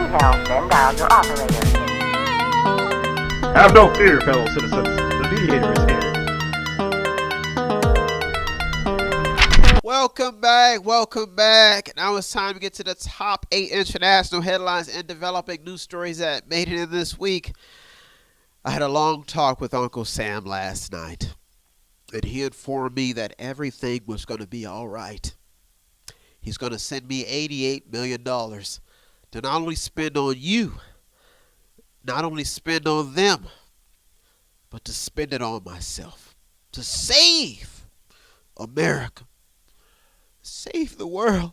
detail, then dial your operator. Have no fear, fellow citizens. The Mediator is here. Welcome back. Now it's time to get to the top 8 international headlines and developing news stories that made it in this week. I had a long talk with Uncle Sam last night, and he informed me that everything was going to be all right. He's going to send me $88 million to not only spend on you, not only spend on them, but to spend it on myself, to save America, save the world.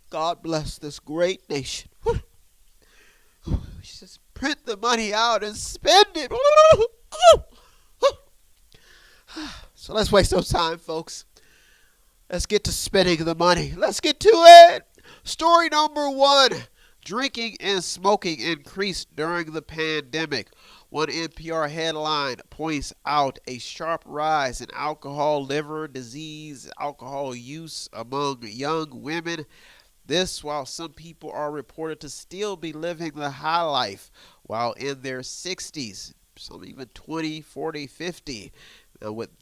God bless this great nation. Just print the money out and spend it. So let's waste no time, folks. Let's get to spending the money. Let's get to it. Story number 1. Drinking and smoking increased during the pandemic. One NPR headline points out a sharp rise in alcohol, liver disease, alcohol use among young women. This while some people are reported to still be living the high life while in their 60s, some even 20, 40, 50.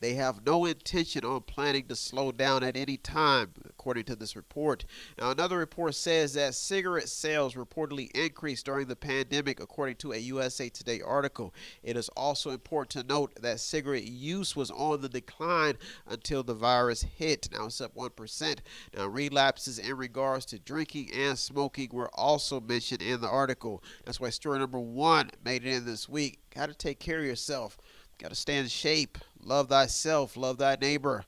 They have no intention on planning to slow down at any time, according to this report. Now, another report says that cigarette sales reportedly increased during the pandemic, according to a USA Today article. It is also important to note that cigarette use was on the decline until the virus hit. Now, it's up 1%. Now, relapses in regards to drinking and smoking were also mentioned in the article. That's why story number 1 made it in this week. Got to take care of yourself. Got to stay in shape. Love thyself. Love thy neighbor.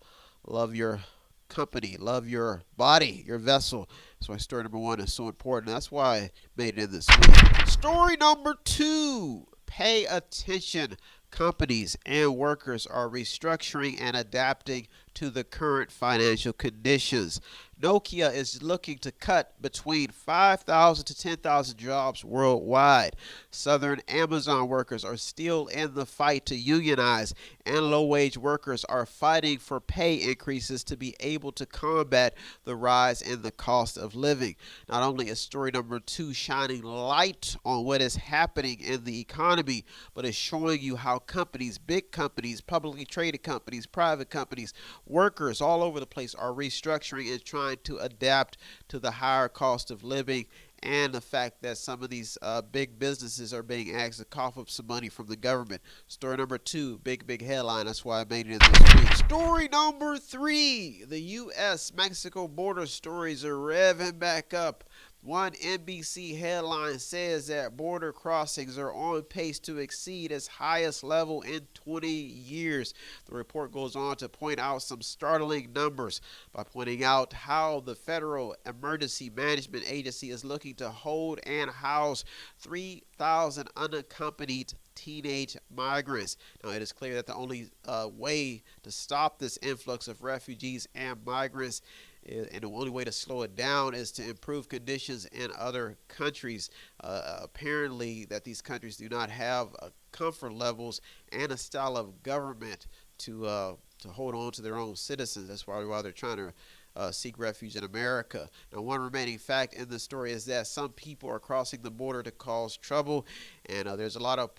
Love your company. Love your body, your vessel. That's why story number 1 is so important. That's why I made it in this week. Story number 2. Pay attention. Companies and workers are restructuring and adapting to the current financial conditions. Nokia is looking to cut between 5,000 to 10,000 jobs worldwide. Southern Amazon workers are still in the fight to unionize, and low-wage workers are fighting for pay increases to be able to combat the rise in the cost of living. Not only is story number 2 shining light on what is happening in the economy, but it's showing you how companies, big companies, publicly traded companies, private companies, workers all over the place are restructuring and trying to adapt to the higher cost of living, and the fact that some of these big businesses are being asked to cough up some money from the government. Story number 2, big headline. That's why I made it in this week. Story number 3, the U.S.-Mexico border stories are revving back up. One NBC headline says that border crossings are on pace to exceed its highest level in 20 years. The report goes on to point out some startling numbers by pointing out how the Federal Emergency Management Agency is looking to hold and house 3,000 unaccompanied teenage migrants. Now, it is clear that the only way to stop this influx of refugees and migrants and the only way to slow it down is to improve conditions in other countries. Apparently, that these countries do not have comfort levels and a style of government to hold on to their own citizens. That's why they're trying to seek refuge in America. Now, one remaining fact in the story is that some people are crossing the border to cause trouble, and there's a lot of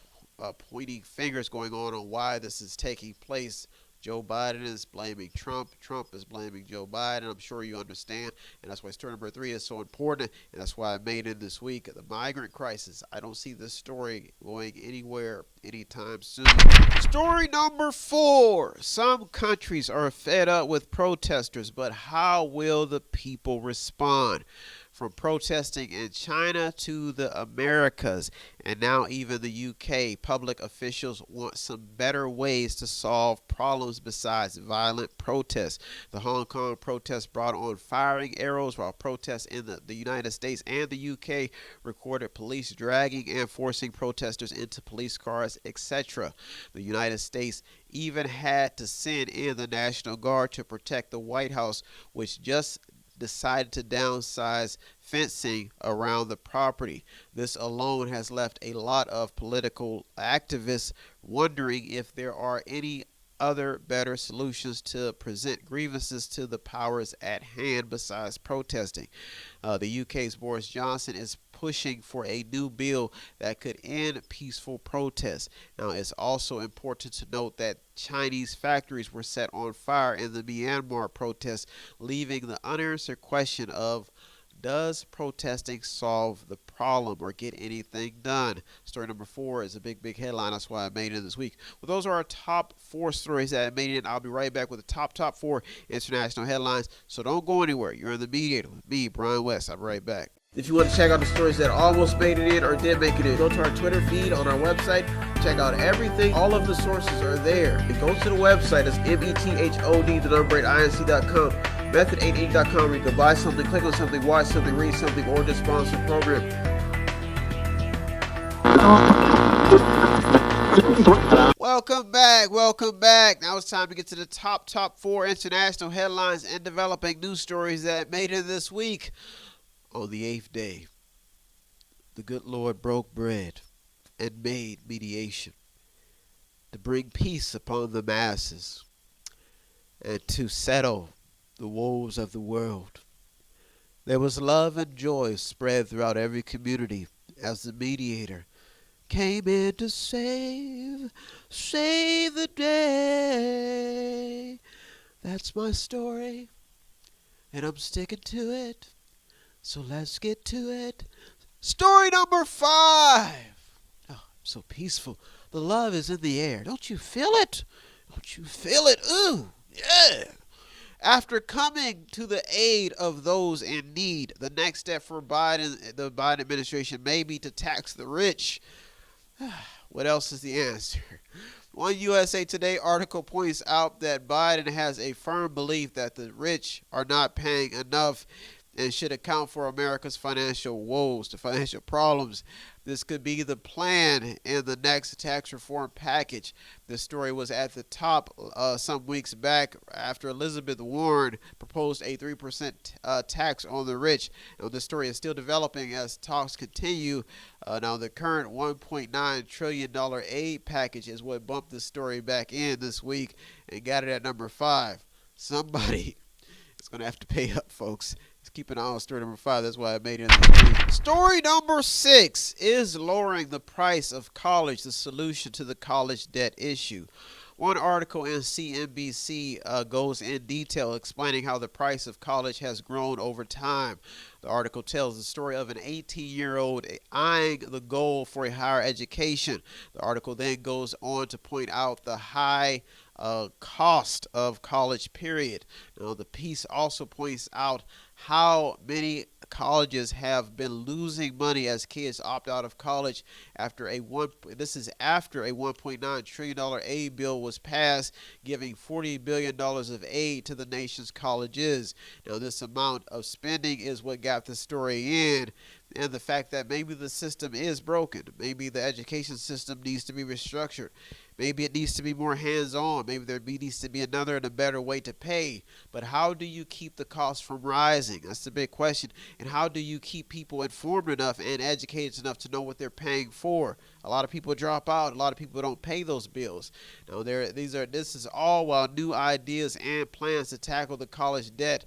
pointing fingers going on why this is taking place. Joe Biden is blaming Trump. Trump is blaming Joe Biden. I'm sure you understand. And that's why story number 3 is so important. And that's why I made it this week. The migrant crisis. I don't see this story going anywhere anytime soon. Story number 4. Some countries are fed up with protesters, but how will the people respond? From protesting in China to the Americas and now even the UK, public officials want some better ways to solve problems besides violent protests. The Hong Kong protests brought on firing arrows, while protests in the United States and the UK recorded police dragging and forcing protesters into police cars, etc. The United States even had to send in the National Guard to protect the White House, which just decided to downsize fencing around the property. This alone has left a lot of political activists wondering if there are any other better solutions to present grievances to the powers at hand besides protesting. The UK's Boris Johnson is pushing for a new bill that could end peaceful protests. Now, it's also important to note that Chinese factories were set on fire in the Myanmar protests, leaving the unanswered question of, does protesting solve the problem or get anything done? Story number 4 is a big headline. That's why I made it this week. Well, those are our top 4 stories that I made it. I'll be right back with the top 4 international headlines. So don't go anywhere. You're in the Mediator with me, Brian West. I'll be right back. If you want to check out the stories that almost made it in or did make it in, go to our Twitter feed on our website. Check out everything. All of the sources are there. And go to the website. It's method8inc.com. Method8inc.com, where you can buy something, click on something, watch something, read something, or just sponsor a program. Welcome back. Now it's time to get to the top 4 international headlines and developing news stories that made it this week. On the 8th day, the good Lord broke bread and made mediation to bring peace upon the masses and to settle the woes of the world. There was love and joy spread throughout every community as the mediator came in to save the day. That's my story, and I'm sticking to it. So let's get to it. Story number 5. Oh, so peaceful. The love is in the air. Don't you feel it? Don't you feel it? Ooh, yeah. After coming to the aid of those in need, the next step for the Biden administration may be to tax the rich. What else is the answer? One USA Today article points out that Biden has a firm belief that the rich are not paying enough and should account for America's financial woes, the financial problems. This could be the plan in the next tax reform package. This story was at the top some weeks back after Elizabeth Warren proposed a 3% tax on the rich. Now, this story is still developing as talks continue. Now, the current $1.9 trillion aid package is what bumped this story back in this week and got it at number 5. Somebody is going to have to pay up, folks. Let's keep an eye on story number 5. That's why I made it in this week. Story number 6 is lowering the price of college, the solution to the college debt issue. One article in CNBC goes in detail explaining how the price of college has grown over time. The article tells the story of an 18-year-old eyeing the goal for a higher education. The article then goes on to point out the high cost of college, period. Now, the piece also points out how many colleges have been losing money as kids opt out of college after this is after a $1.9 trillion aid bill was passed, giving $40 billion of aid to the nation's colleges. Now, this amount of spending is what got the story in, and the fact that maybe the system is broken. Maybe the education system needs to be restructured. Maybe it needs to be more hands-on. Maybe there needs to be another and a better way to pay. But how do you keep the costs from rising? That's the big question. And how do you keep people informed enough and educated enough to know what they're paying for? A lot of people drop out. A lot of people don't pay those bills. Now, this is all while new ideas and plans to tackle the college debt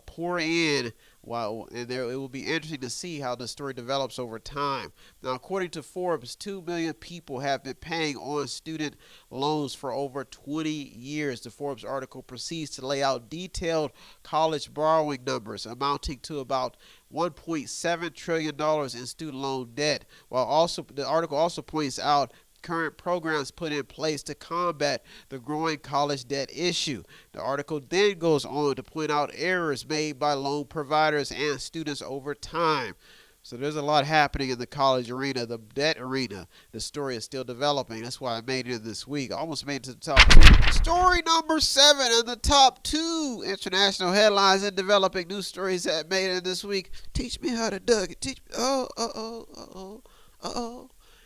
pour in. It will be interesting to see how the story develops over time. Now, according to Forbes, 2 million people have been paying on student loans for over 20 years. The Forbes article proceeds to lay out detailed college borrowing numbers amounting to about $1.7 trillion in student loan debt. The article also points out current programs put in place to combat the growing college debt issue. The article then goes on to point out errors made by loan providers and students over time. So there's a lot happening in the college arena, the debt arena. The story is still developing. That's why I made it this week. I almost made it to the top 2. Story number 7 in the top 2 international headlines and developing news stories that made it this week. Teach me how to dug it. Teach me.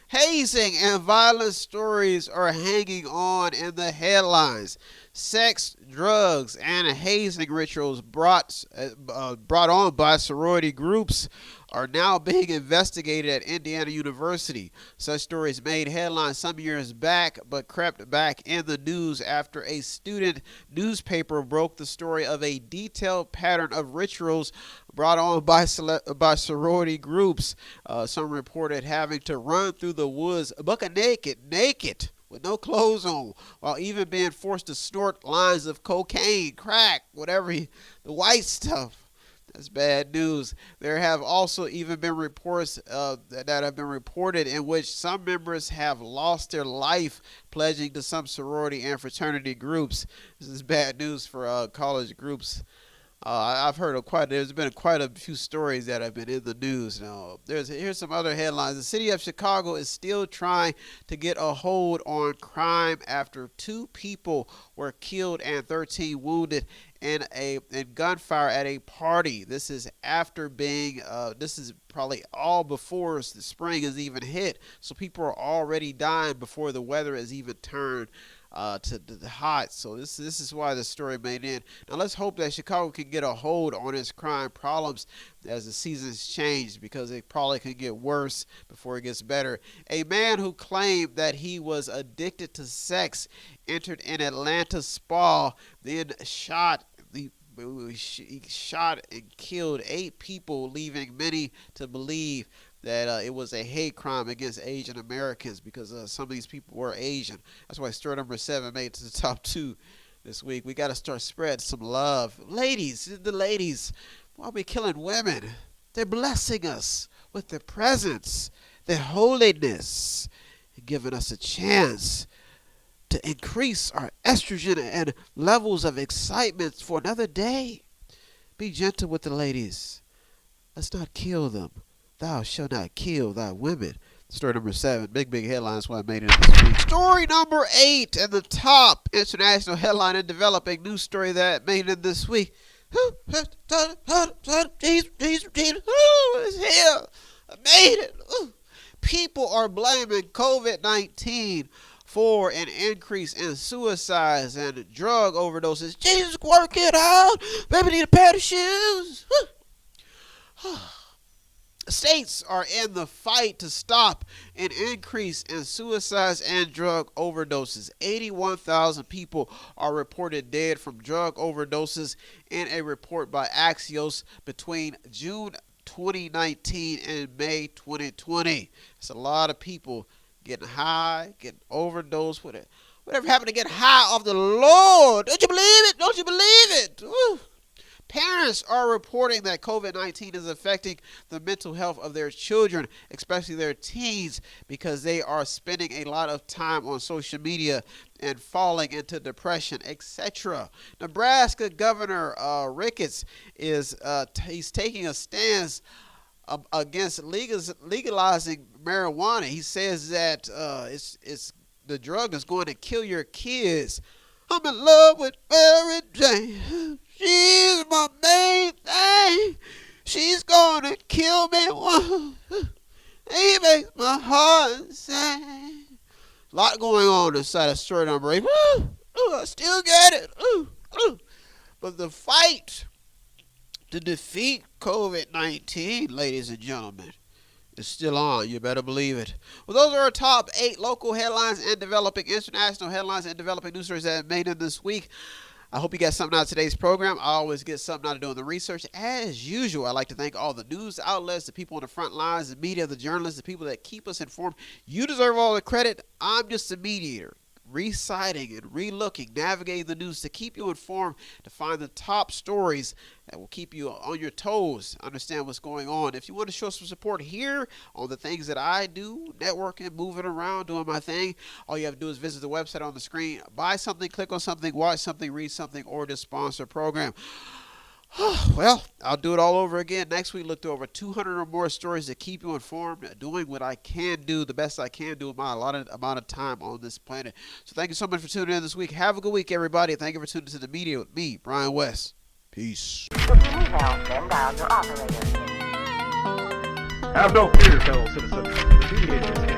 Hazing and violence stories are hanging on in the headlines. Sex, drugs, and hazing rituals brought on by sorority groups are now being investigated at Indiana University. Such stories made headlines some years back, but crept back in the news after a student newspaper broke the story of a detailed pattern of rituals brought on by sorority groups. Some reported having to run through the woods buck naked, with no clothes on, while even being forced to snort lines of cocaine, crack, whatever, the white stuff. That's bad news. There have also even been reports that have been reported in which some members have lost their life pledging to some sorority and fraternity groups. This is bad news for college groups. I've heard of there's been quite a few stories that have been in the news. Now, here's some other headlines. The city of Chicago is still trying to get a hold on crime after 2 people were killed and 13 wounded in gunfire at a party. This is after being, this is probably all before the spring has even hit. So people are already dying before the weather has even turned to the hot. So this is why the story made in. Now let's hope that Chicago can get a hold on its crime problems as the seasons change, because it probably could get worse before it gets better. A man who claimed that he was addicted to sex entered an Atlanta spa, then he shot and killed 8 people, leaving many to believe that it was a hate crime against Asian Americans, because some of these people were Asian. That's why story number 7 made it to the top 2 this week. We got to start spreading some love. Ladies, the ladies, why are we killing women? They're blessing us with their presence, their holiness, and giving us a chance to increase our estrogen and levels of excitement for another day. Be gentle with the ladies. Let's not kill them. Thou shalt not kill thy women. Story number 7. Big headlines. Why I made it this week. Story number 8 and the top international headline and developing news story that made it this week. It's here. I made it. People are blaming COVID-19 for an increase in suicides and drug overdoses. Jesus, work it out. Baby need a pair of shoes. States are in the fight to stop an increase in suicides and drug overdoses. 81,000 people are reported dead from drug overdoses in a report by Axios between June 2019 and May 2020. It's a lot of people getting high, getting overdosed. Whatever happened to get high off the Lord? Don't you believe it? Don't you believe it? Woo. Parents are reporting that COVID-19 is affecting the mental health of their children, especially their teens, because they are spending a lot of time on social media and falling into depression, etc. Nebraska Governor Ricketts he's taking a stance against legalizing marijuana. He says that the drug is going to kill your kids. I'm in love with Mary Jane. She's my main thing. She's gonna kill me once. He makes my heart sing. A lot going on inside of story number 8. I still get it. But the fight to defeat COVID-19, ladies and gentlemen, is still on. You better believe it. Well, those are our top 8 local headlines and developing international headlines and developing news stories that made it this week. I hope you got something out of today's program. I always get something out of doing the research. As usual, I'd like to thank all the news outlets, the people on the front lines, the media, the journalists, the people that keep us informed. You deserve all the credit. I'm just a mediator, reciting and relooking, navigating the news to keep you informed, to find the top stories that will keep you on your toes, understand what's going on. If you want to show some support here on the things that I do, networking, moving around, doing my thing, all you have to do is visit the website on the screen, buy something, click on something, watch something, read something, or just sponsor a program. Well, I'll do it all over again. Next week, look to over 200 or more stories to keep you informed, doing what I can do, the best I can do with my allotted amount of time on this planet. So thank you so much for tuning in this week. Have a good week, everybody. Thank you for tuning into the media with me, Brian West. Peace. If you need help, then dial your operator. Have no fear, fellow citizens. The Mediator is here.